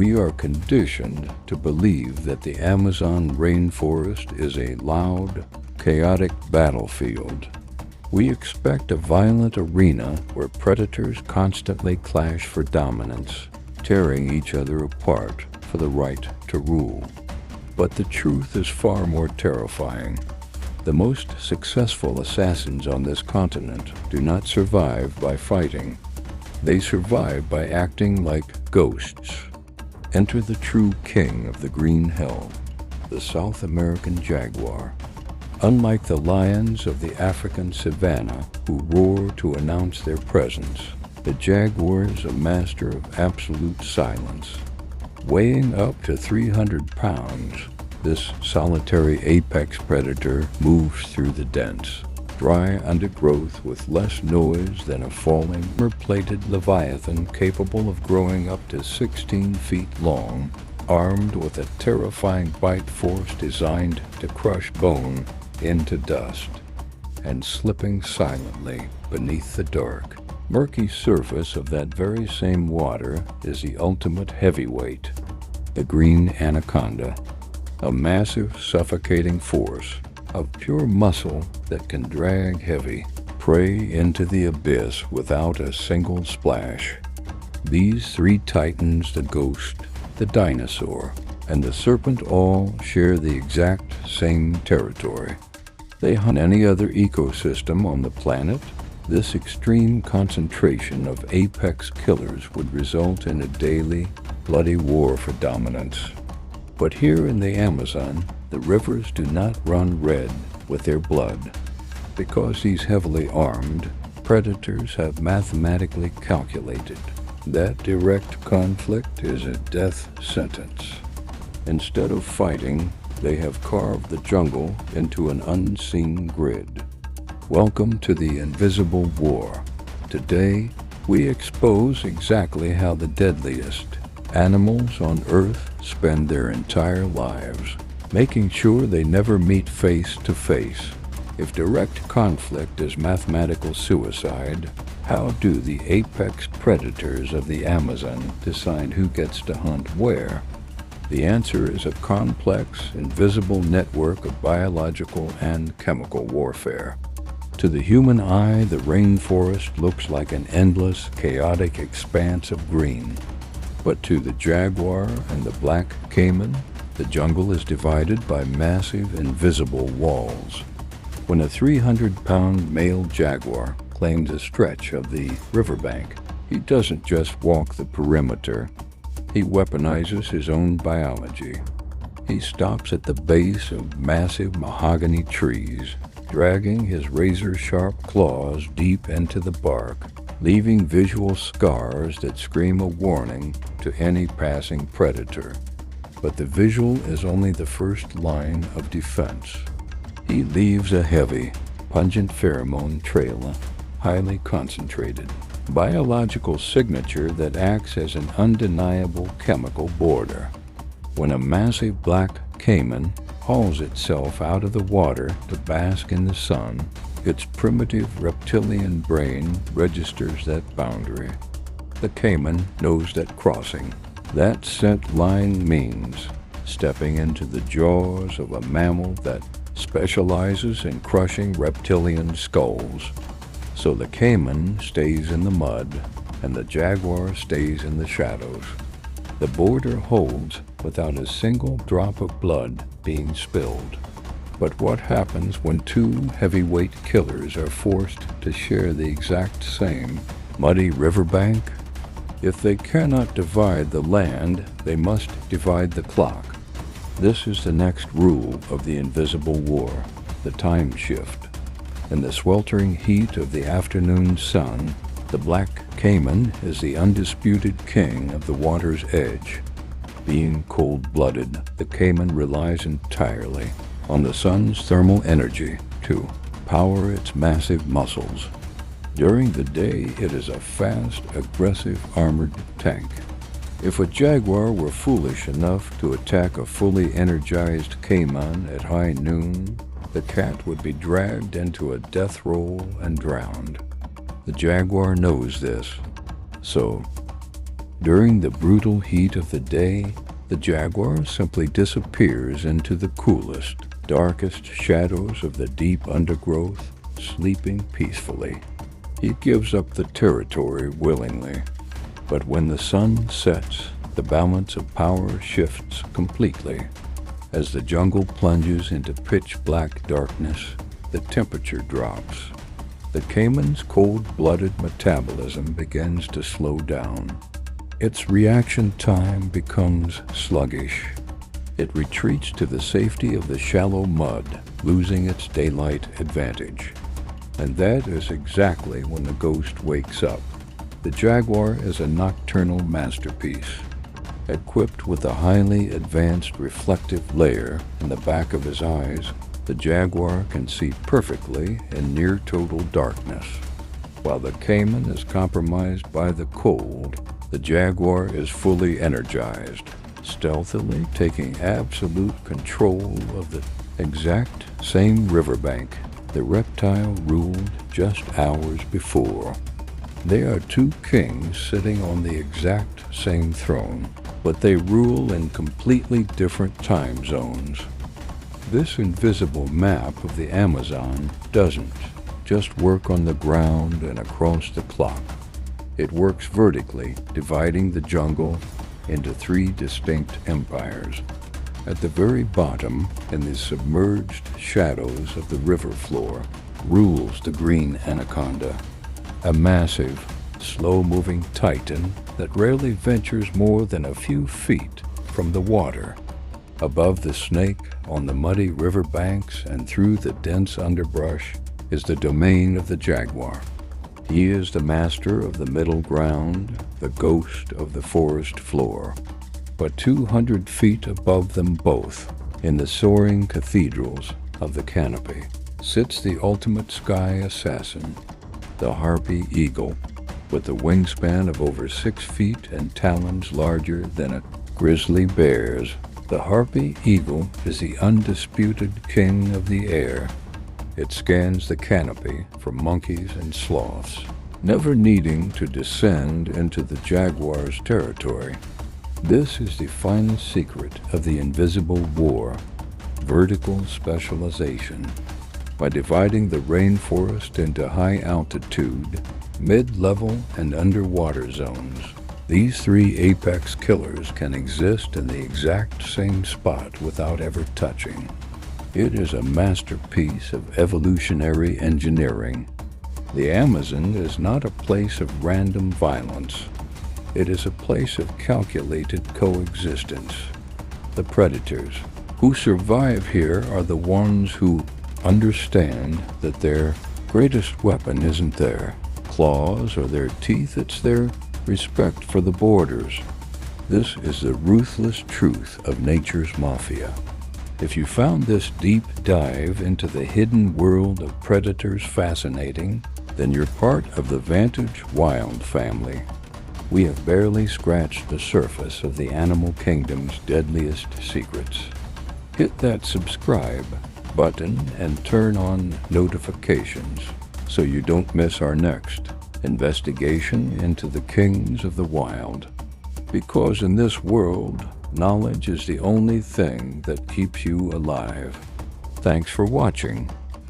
We are conditioned to believe that the Amazon rainforest is a loud, chaotic battlefield. We expect a violent arena where predators constantly clash for dominance, tearing each other apart for the right to rule. But the truth is far more terrifying. The most successful assassins on this continent do not survive by fighting. They survive by acting like ghosts. Enter the true king of the green hell, the South American Jaguar. Unlike the lions of the African savanna who roar to announce their presence, the jaguar is a master of absolute silence. Weighing up to 300 pounds, this solitary apex predator moves through the dense, dry undergrowth with less noise than a falling, armor-plated leviathan capable of growing up to 16 feet long, armed with a terrifying bite force designed to crush bone into dust, and slipping silently beneath the dark, murky surface of that very same water is the ultimate heavyweight, the Green Anaconda, a massive, suffocating force of pure muscle that can drag heavy prey into the abyss without a single splash. These three titans, the ghost, the dinosaur, and the serpent, all share the exact same territory. They hunt any other ecosystem on the planet. This extreme concentration of apex killers would result in a daily, bloody war for dominance. But here in the Amazon, the rivers do not run red with their blood. Because he's heavily armed, predators have mathematically calculated that direct conflict is a death sentence. Instead of fighting, they have carved the jungle into an unseen grid. Welcome to the invisible war. Today, we expose exactly how the deadliest animals on Earth spend their entire lives, making sure they never meet face to face. If direct conflict is mathematical suicide, how do the apex predators of the Amazon decide who gets to hunt where? The answer is a complex, invisible network of biological and chemical warfare. To the human eye, the rainforest looks like an endless, chaotic expanse of green. But to the jaguar and the Black Caiman, the jungle is divided by massive, invisible walls. When a 300-pound male jaguar claims a stretch of the riverbank, he doesn't just walk the perimeter. He weaponizes his own biology. He stops at the base of massive mahogany trees, dragging his razor-sharp claws deep into the bark, leaving visual scars that scream a warning to any passing predator. But the visual is only the first line of defense. He leaves a heavy, pungent pheromone trail, highly concentrated, biological signature that acts as an undeniable chemical border. When a massive black caiman hauls itself out of the water to bask in the sun, its primitive reptilian brain registers that boundary. The caiman knows that crossing that scent line means stepping into the jaws of a mammal that specializes in crushing reptilian skulls. So the caiman stays in the mud, and the jaguar stays in the shadows. The border holds without a single drop of blood being spilled. But what happens when two heavyweight killers are forced to share the exact same muddy riverbank? If they cannot divide the land, they must divide the clock. This is the next rule of the invisible war, the time shift. In the sweltering heat of the afternoon sun, the Black Caiman is the undisputed king of the water's edge. Being cold-blooded, the caiman relies entirely on the sun's thermal energy to power its massive muscles. During the day, it is a fast, aggressive armored tank. If a jaguar were foolish enough to attack a fully energized caiman at high noon, the cat would be dragged into a death roll and drowned. The jaguar knows this, so During the brutal heat of the day, the jaguar simply disappears into the coolest, darkest shadows of the deep undergrowth, sleeping peacefully. He gives up the territory willingly, but when the sun sets, the balance of power shifts completely. As the jungle plunges into pitch-black darkness, the temperature drops. The caiman's cold-blooded metabolism begins to slow down. Its reaction time becomes sluggish. It retreats to the safety of the shallow mud, losing its daylight advantage. And that is exactly when the ghost wakes up. The jaguar is a nocturnal masterpiece. Equipped with a highly advanced reflective layer in the back of his eyes, the jaguar can see perfectly in near total darkness. While the caiman is compromised by the cold, the jaguar is fully energized, stealthily taking absolute control of the exact same riverbank the reptile ruled just hours before. They are two kings sitting on the exact same throne, but they rule in completely different time zones. This invisible map of the Amazon doesn't just work on the ground and across the clock. It works vertically, dividing the jungle into three distinct empires. At the very bottom, in the submerged shadows of the river floor, rules the Green Anaconda, a massive, slow-moving titan that rarely ventures more than a few feet from the water. Above the snake, on the muddy river banks and through the dense underbrush, is the domain of the jaguar. He is the master of the middle ground, the ghost of the forest floor. But 200 feet above them both, in the soaring cathedrals of the canopy, sits the ultimate sky assassin, the Harpy Eagle, with a wingspan of over 6 feet and talons larger than a grizzly bear's. The Harpy Eagle is the undisputed king of the air. It scans the canopy for monkeys and sloths, never needing to descend into the jaguar's territory. This is the final secret of the invisible war, vertical specialization. By dividing the rainforest into high altitude, mid-level, and underwater zones, these three apex killers can exist in the exact same spot without ever touching. It is a masterpiece of evolutionary engineering. The Amazon is not a place of random violence. It is a place of calculated coexistence. The predators who survive here are the ones who understand that their greatest weapon isn't their claws or their teeth, it's their respect for the borders. This is the ruthless truth of nature's mafia. If you found this deep dive into the hidden world of predators fascinating, then you're part of the Vantage Wild family. We have barely scratched the surface of the animal kingdom's deadliest secrets. Hit that subscribe button and turn on notifications so you don't miss our next investigation into the kings of the wild. Because in this world, knowledge is the only thing that keeps you alive. Thanks for watching.